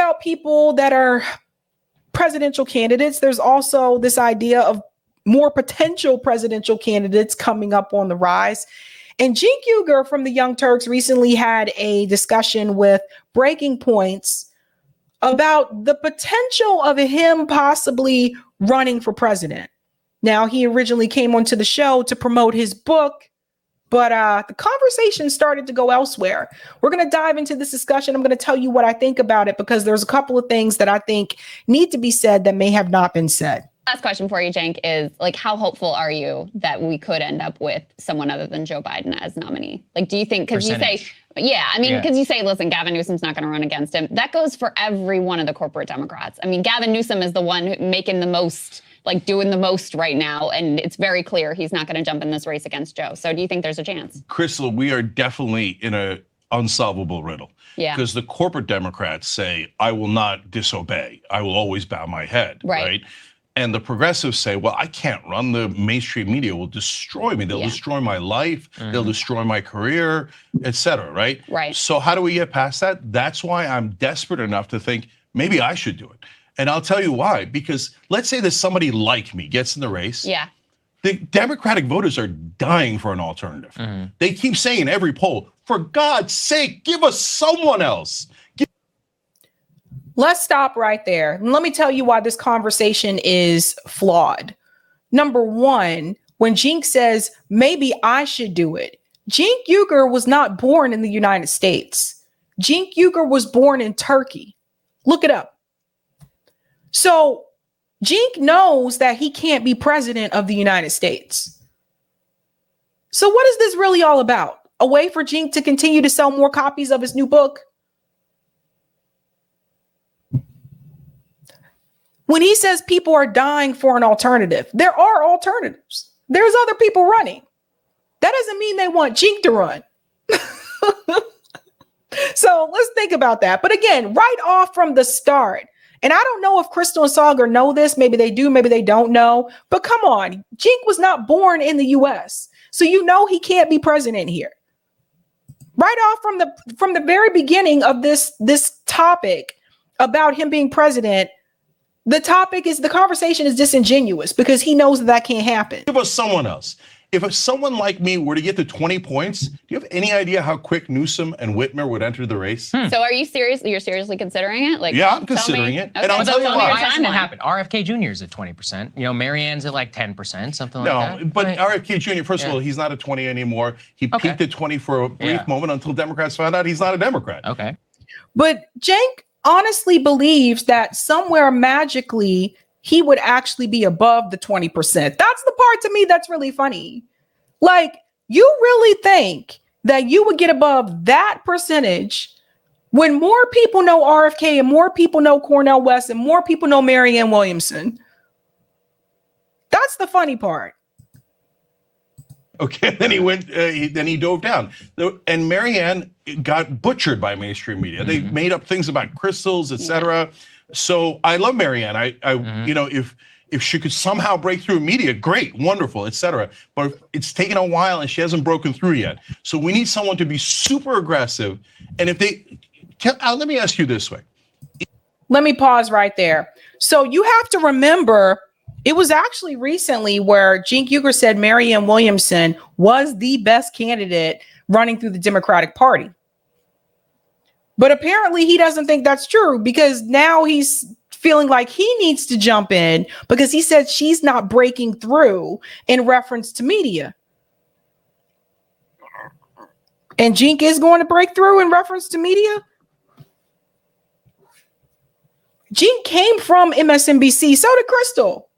about people that are presidential candidates, there's also this idea of more potential presidential candidates coming up on the rise. And Cenk Uygur from the Young Turks recently had a discussion with Breaking Points about the potential of him possibly running for president. Now, he originally came onto the show to promote his book, but the conversation started to go elsewhere. We're going to dive into this discussion. I'm going to tell you what I think about it, because there's a couple of things that I think need to be said that may have not been said. Last question for you, Cenk, is like, how hopeful are you that we could end up with someone other than Joe Biden as nominee? Like, do you think, because you say, because you say, listen, Gavin Newsom's not going to run against him. That goes for every one of the corporate Democrats. I mean, Gavin Newsom is the one making the most, like doing the most right now. And it's very clear he's not going to jump in this race against Joe. So do you think there's a chance? Crystal, we are definitely in a unsolvable riddle. Yeah. Because the corporate Democrats say, I will not disobey. I will always bow my head. Right. And the progressives say, well, I can't run. The mainstream media will destroy me. They'll destroy my life. They'll destroy my career, et cetera, right? Right. So how do we get past that? That's why I'm desperate enough to think maybe I should do it. And I'll tell you why. Because let's say that somebody like me gets in the race. Yeah. The Democratic voters are dying for an alternative. They keep saying in every poll, for God's sake, give us someone else. Let's stop right there. And let me tell you why this conversation is flawed. Number one, when Cenk says, maybe I should do it, Cenk Uygur was not born in the United States. Cenk Uygur was born in Turkey. Look it up. So Cenk knows that he can't be president of the United States. So what is this really all about? A way for Cenk to continue to sell more copies of his new book? When he says people are dying for an alternative, there are alternatives. There's other people running. That doesn't mean they want Cenk to run. So let's think about that. But again, right off from the start, and I don't know if Crystal and Sagar know this. Maybe they do, maybe they don't know. But come on, Cenk was not born in the US. So you know he can't be president here. Right off from the very beginning of this topic about him being president, the conversation is disingenuous because he knows that can't happen. Give us someone else. If someone like me were to get to 20 points, do you have any idea how quick Newsom and Whitmer would enter the race? So are you serious? You're seriously considering it? Like, yeah, I'm considering it. Okay. And I'll tell you why. Why hasn't it happened? RFK Jr. is at 20%. You know, Marianne's at like 10%, something like that. No, but RFK Jr., first of all, he's not at 20 anymore. He peaked at 20 for a brief moment until Democrats found out he's not a Democrat. Okay. But Cenk honestly believes that somewhere magically he would actually be above the 20%. That's the part to me that's really funny. Like, you really think that you would get above that percentage when more people know RFK and more people know Cornel West and more people know Marianne Williamson? That's the funny part. Okay, then he went. Then he dove down, and Marianne got butchered by mainstream media. They made up things about crystals, etc. So I love Marianne. You know, if she could somehow break through media, great, wonderful, etc. But it's taken a while, and she hasn't broken through yet. So we need someone to be super aggressive. And if they, let me ask you this way. Let me pause right there. So you have to remember, it was actually recently where Cenk Uygur said Marianne Williamson was the best candidate running through the Democratic Party. But apparently he doesn't think that's true because now he's feeling like he needs to jump in because he said she's not breaking through in reference to media. And Cenk is going to break through in reference to media? Cenk came from MSNBC, so did Crystal.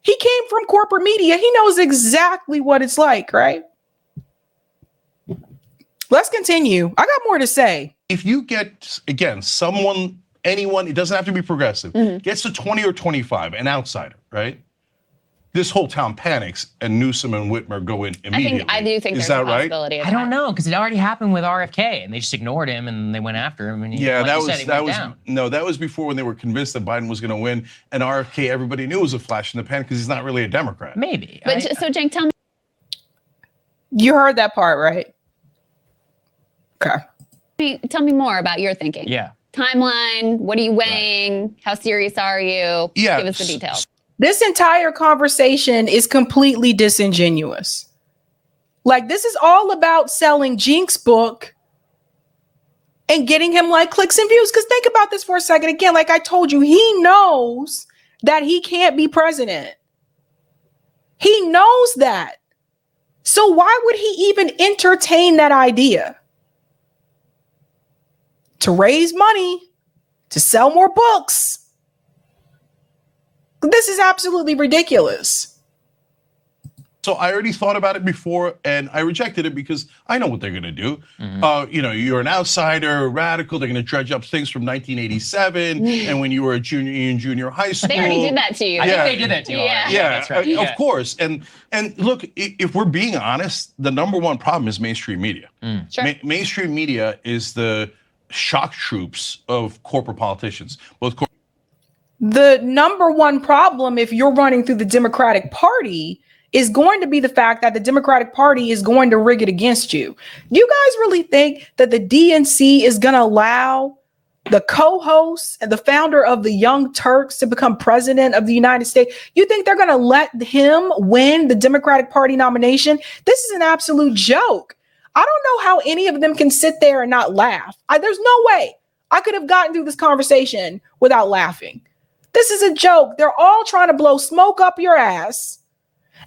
He came from corporate media. He knows exactly what it's like, right? Let's continue. I got more to say. If you get, again, anyone, it doesn't have to be progressive, gets to 20 or 25, an outsider, right? This whole town panics and Newsom and Whitmer go in immediately. I do think there's a possibility of that. I don't know, because it already happened with RFK and they just ignored him and they went after him. And yeah, that was before when they were convinced that Biden was going to win, and RFK, everybody knew was a flash in the pan because he's not really a Democrat. Maybe. But so Cenk, tell me. You heard that part, right? Okay. Tell me more about your thinking. Yeah. Timeline, what are you weighing? Right. How serious are you? Yeah. Give us the details. This entire conversation is completely disingenuous. Like, this is all about selling Cenk's book and getting him like clicks and views. Because think about this for a second. Again, like I told you, he knows that he can't be president. He knows that. So why would he even entertain that idea? To raise money, to sell more books. This is absolutely ridiculous. So I already thought about it before, and I rejected it because I know what they're going to do. You're an outsider, radical. They're going to dredge up things from 1987, and when you were a junior in junior high school. They already did that to you. I think they did that to you. Yeah, that's right. Of course. And look, if we're being honest, the number one problem is mainstream media. Sure. Mainstream media is the shock troops of corporate politicians. The number one problem, if you're running through the Democratic Party, is going to be the fact that the Democratic Party is going to rig it against you. Do you guys really think that the DNC is going to allow the co-host and the founder of the Young Turks to become president of the United States? You think they're going to let him win the Democratic Party nomination? This is an absolute joke. I don't know how any of them can sit there and not laugh. There's no way I could have gotten through this conversation without laughing. This is a joke. They're all trying to blow smoke up your ass.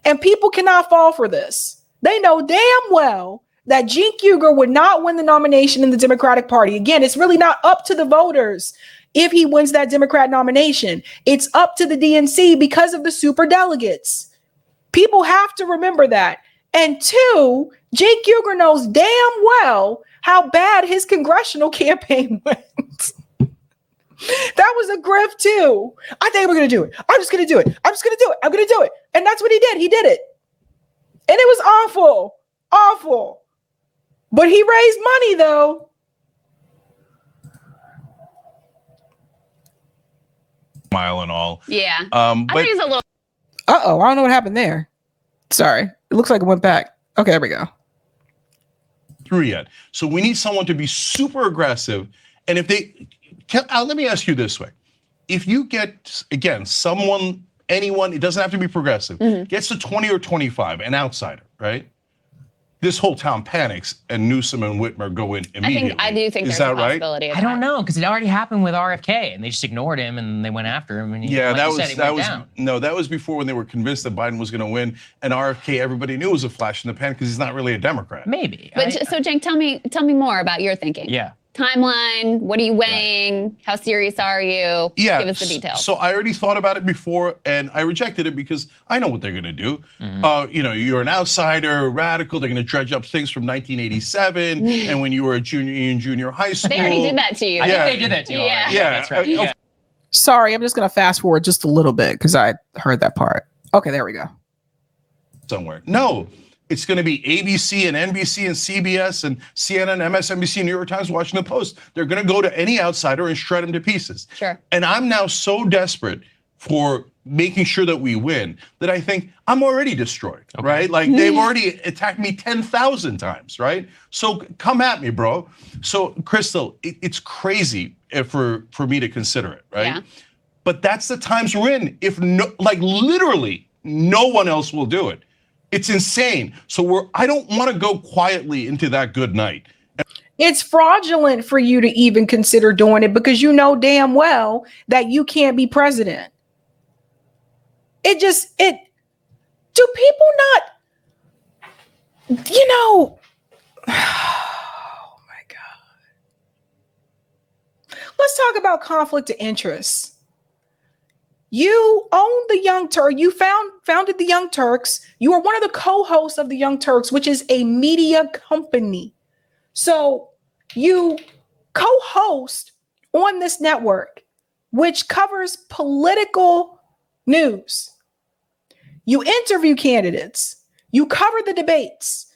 And people cannot fall for this. They know damn well that Cenk Uygur would not win the nomination in the Democratic Party. Again, it's really not up to the voters if he wins that Democrat nomination. It's up to the DNC because of the super delegates. People have to remember that. And two, Cenk Uygur knows damn well how bad his congressional campaign went. That was a grift too. I think we're going to do it. I'm just going to do it. I'm just going to do it. I'm going to do it. And that's what he did. He did it. And it was awful. Awful. But he raised money though. Mile and all. Yeah. But I think he's a little. Uh-oh. I don't know what happened there. Sorry. It looks like it went back. Okay, there we go. Through yet. So we need someone to be super aggressive. And if they... let me ask you this way. If you get, again, anyone, it doesn't have to be progressive, gets to 20 or 25, an outsider, right? This whole town panics and Newsom and Whitmer go in immediately. I do think there's a possibility of that. I don't know, because it already happened with RFK and they just ignored him and they went after him. And that was before when they were convinced that Biden was going to win, and RFK, everybody knew was a flash in the pan because he's not really a Democrat. Maybe. But so Cenk, tell me more about your thinking. Yeah. Timeline, what are you weighing? Right. How serious are you? Yeah. Give us the details. So I already thought about it before, and I rejected it because I know what they're going to do. You're an outsider, radical. They're going to dredge up things from 1987, and when you were a junior in junior high school. They already did that to you. I think they did that to you. Yeah. That's right. Sorry, I'm just going to fast forward just a little bit because I heard that part. Okay, there we go. Somewhere. No. It's going to be ABC and NBC and CBS and CNN, MSNBC, New York Times, Washington Post. They're going to go to any outsider and shred him to pieces. Sure. And I'm now so desperate for making sure that we win that I think I'm already destroyed, right? Like they've already attacked me 10,000 times, right? So come at me, bro. So Crystal, it's crazy for me to consider it, right? Yeah. But that's the times we're in. If literally no one else will do it. It's insane. So I don't want to go quietly into that good night. It's fraudulent for you to even consider doing it because you know damn well that you can't be president. Do people not, oh my God. Let's talk about conflict of interest. You own the Young Turks. You founded the Young Turks. You are one of the co-hosts of the Young Turks, which is a media company. So you co-host on this network, which covers political news. You interview candidates. You cover the debates.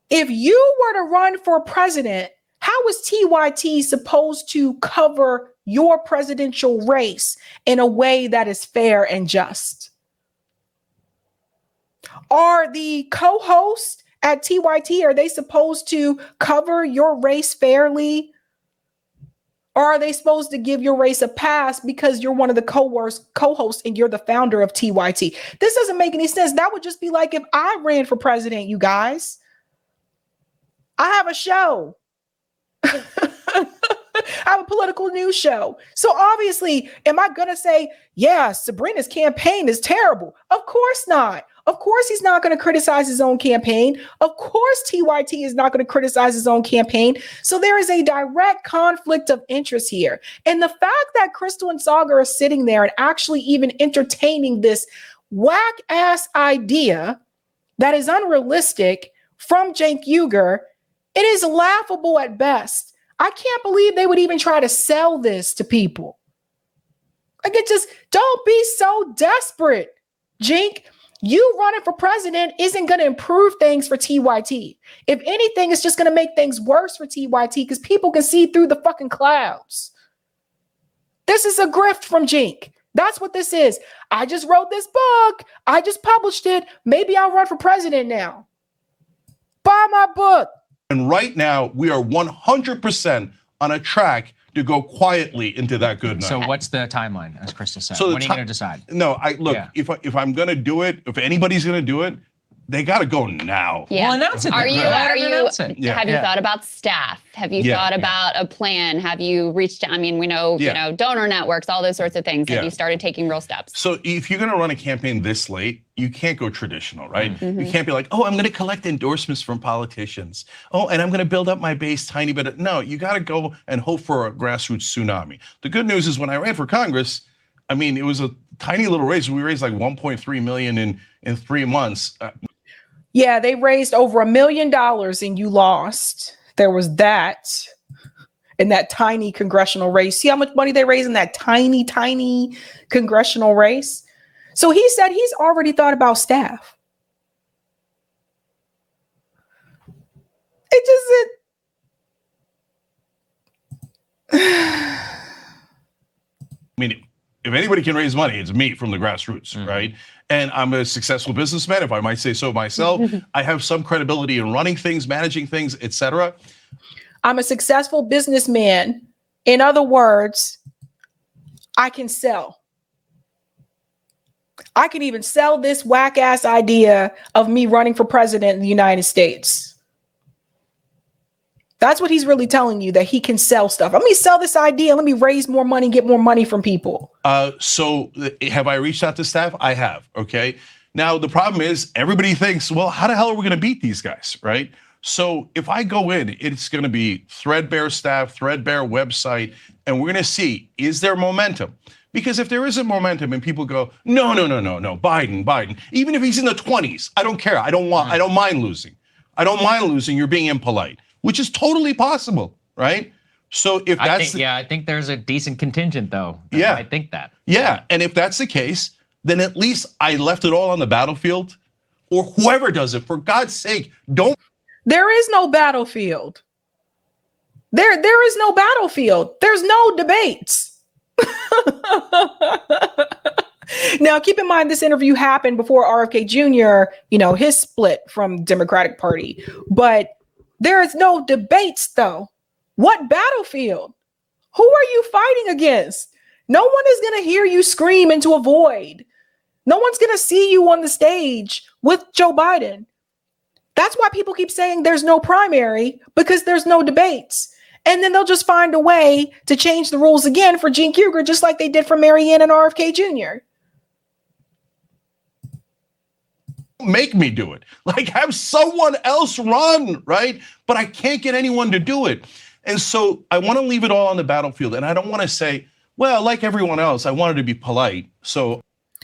If you were to run for president, how is TYT supposed to cover your presidential race in a way that is fair and just? Are the co-hosts at TYT, are they supposed to cover your race fairly? Or are they supposed to give your race a pass because you're one of the co-hosts and you're the founder of TYT? This doesn't make any sense. That would just be like if I ran for president, you guys. I have a show. I have a political news show. So obviously, am I going to say, yeah, Sabrina's campaign is terrible? Of course not. Of course, he's not going to criticize his own campaign. Of course, TYT is not going to criticize his own campaign. So there is a direct conflict of interest here. And the fact that Crystal and Saga are sitting there and actually even entertaining this whack ass idea that is unrealistic from Cenk Uygur, it is laughable at best. I can't believe they would even try to sell this to people. Like, it just, don't be so desperate, Cenk. You running for president isn't going to improve things for TYT. If anything, it's just going to make things worse for TYT because people can see through the fucking clouds. This is a grift from Cenk. That's what this is. I just wrote this book. I just published it. Maybe I'll run for president now. Buy my book. And right now, we are 100% on a track to go quietly into that good night. So what's the timeline, as Crystal said? When are you going to decide? No, if I'm going to do it, if anybody's going to do it, they got to go now. Yeah. Well, announce it. Have you thought about staff? Have you thought about a plan? Have you reached, I mean, we know, you know, donor networks, all those sorts of things. Have you started taking real steps? So if you're going to run a campaign this late, you can't go traditional, right? You can't be like, oh, I'm going to collect endorsements from politicians. Oh, and I'm going to build up my base tiny bit. No, you got to go and hope for a grassroots tsunami. The good news is when I ran for Congress, I mean, it was a tiny little race. We raised like 1.3 million in 3 months. Yeah, they raised over $1 million and you lost. There was that in that tiny congressional race. See how much money they raised in that tiny, tiny congressional race? So he said he's already thought about staff. It just, I mean, if anybody can raise money, it's me from the grassroots, right? And I'm a successful businessman, if I might say so myself. I have some credibility in running things, managing things, etc. I'm a successful businessman. In other words, I can sell. I can even sell this whack ass idea of me running for president in the United States. That's what he's really telling you, that he can sell stuff. Let me sell this idea. Let me raise more money, get more money from people. So have I reached out to staff? I have. Okay. Now, the problem is everybody thinks, well, how the hell are we going to beat these guys? Right. So if I go in, it's going to be threadbare staff, threadbare website, and we're going to see, is there momentum? Because if there isn't momentum and people go, no, Biden, even if he's in the 20s, I don't care. I don't mind losing. I don't mind losing. You're being impolite, which is totally possible, right? So if that's I think there's a decent contingent though. I think that. Yeah, and if that's the case, then at least I left it all on the battlefield, or whoever does it. For God's sake, don't. There is no battlefield. There is no battlefield. There's no debates. Now, keep in mind, this interview happened before RFK Jr., his split from Democratic Party, but there is no debates, though. What battlefield? Who are you fighting against? No one is going to hear you scream into a void. No one's going to see you on the stage with Joe Biden. That's why people keep saying there's no primary, because there's no debates. And then they'll just find a way to change the rules again for Cenk Uygur, just like they did for Marianne and RFK Jr. Make me do it. Like, have someone else run, right? But I can't get anyone to do it. And so I want to leave it all on the battlefield. And I don't want to say, well, like everyone else, I wanted to be polite. So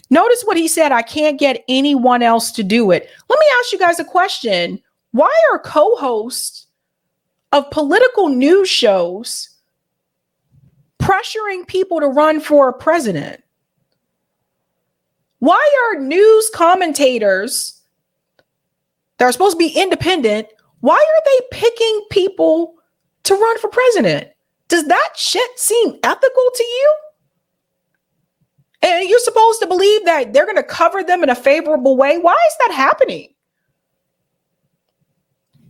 notice what he said. I can't get anyone else to do it. Let me ask you guys a question. Why are co-hosts of political news shows pressuring people to run for president? Why are news commentators that are supposed to be independent, why are they picking people to run for president? Does that shit seem ethical to you? And you're supposed to believe that they're going to cover them in a favorable way? Why is that happening?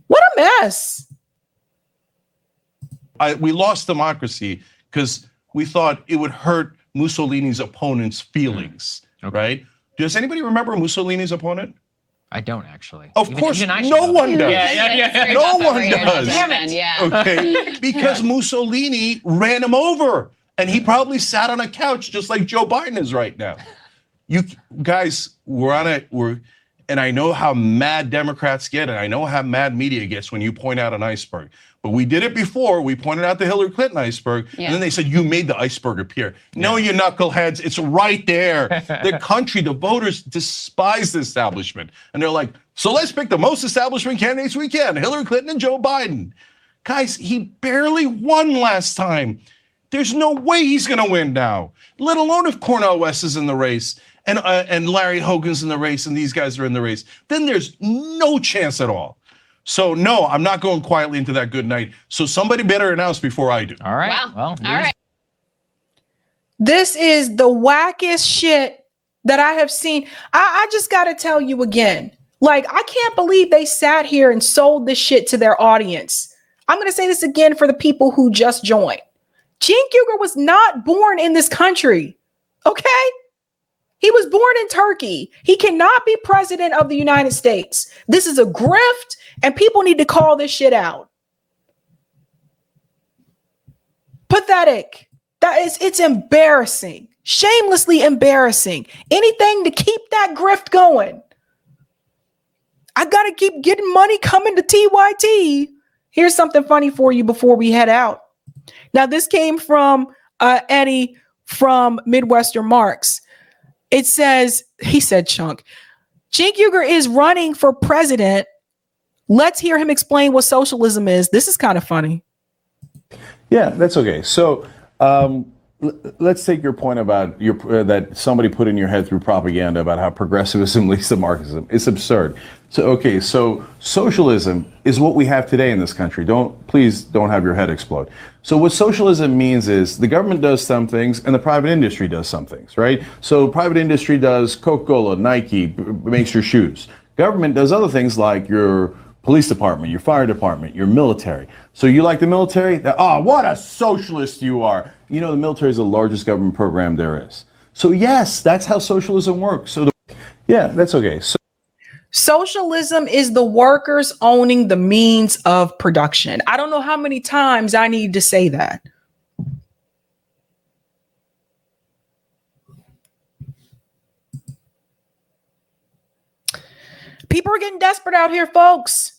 What a mess. We lost democracy because we thought it would hurt Mussolini's opponent's feelings, right? Does anybody remember Mussolini's opponent? I don't actually. Of course, no one does. Yeah. No one does. Damn it. Yeah. Okay, because Mussolini ran him over, and he probably sat on a couch just like Joe Biden is right now. You guys, and I know how mad Democrats get, and I know how mad media gets when you point out an iceberg. But we did it before. We pointed out the Hillary Clinton iceberg, and then they said, you made the iceberg appear. No, you knuckleheads, it's right there. The country, the voters despise the establishment. And they're like, so let's pick the most establishment candidates we can, Hillary Clinton and Joe Biden. Guys, he barely won last time. There's no way he's gonna win now, let alone if Cornel West is in the race and Larry Hogan's in the race and these guys are in the race. Then there's no chance at all. So no, I'm not going quietly into that good night. So somebody better announce before I do. All right. Wow. Well, all right. This is the wackest shit that I have seen. I just got to tell you again, like, I can't believe they sat here and sold this shit to their audience. I'm going to say this again for the people who just joined. Cenk Uygur was not born in this country. Okay? He was born in Turkey. He cannot be president of the United States. This is a grift, and people need to call this shit out. Pathetic. It's embarrassing. Shamelessly embarrassing. Anything to keep that grift going. I got to keep getting money coming to TYT. Here's something funny for you before we head out. Now, this came from Eddie from Midwestern Marks. It says, he said, Chunk, Cenk Uygur is running for president. Let's hear him explain what socialism is. This is kind of funny. Yeah, that's okay. So let's take your point about that somebody put in your head through propaganda about how progressivism leads to Marxism. It's absurd. So socialism is what we have today in this country. Please don't have your head explode. So what socialism means is the government does some things and the private industry does some things, right? So private industry does Coca-Cola, Nike, makes your shoes. Government does other things like your police department, your fire department, your military. So you like the military? What a socialist you are. You know, the military is the largest government program there is. So yes, that's how socialism works. Yeah, that's okay. Socialism is the workers owning the means of production. I don't know how many times I need to say that. People are getting desperate out here, folks.